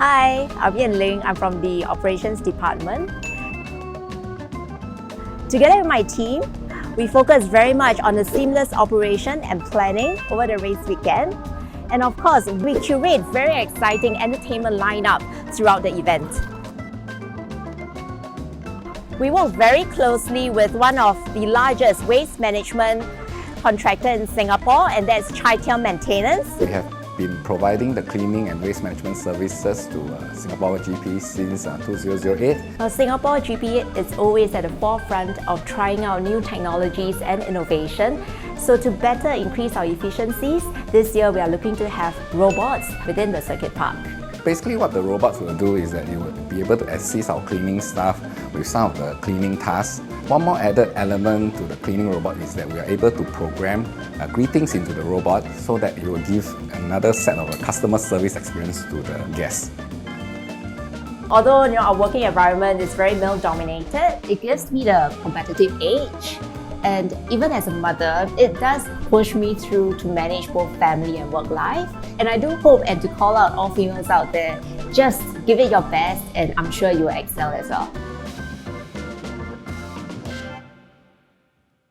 Hi, I'm Yanling. I'm from the operations department. Together with my team, we focus very much on the seamless operation and planning over the race weekend. And of course, we curate very exciting entertainment lineup throughout the event. We work very closely with one of the largest waste management contractor in Singapore, and that's Chye Thiam Maintenance. We have been providing the cleaning and waste management services to Singapore GP since 2008. Singapore GP is always at the forefront of trying out new technologies and innovation. So to better increase our efficiencies, this year we are looking to have robots within the circuit park. Basically what the robots will do is that it will be able to assist our cleaning staff with some of the cleaning tasks. One more added element to the cleaning robot is that we are able to program greetings into the robot so that it will give another set of customer service experience to the guests. Although our working environment is very male-dominated, it gives me the competitive edge. And even as a mother, it does push me through to manage both family and work life. And I do hope and to call out all females out there, just give it your best and I'm sure you will excel as well.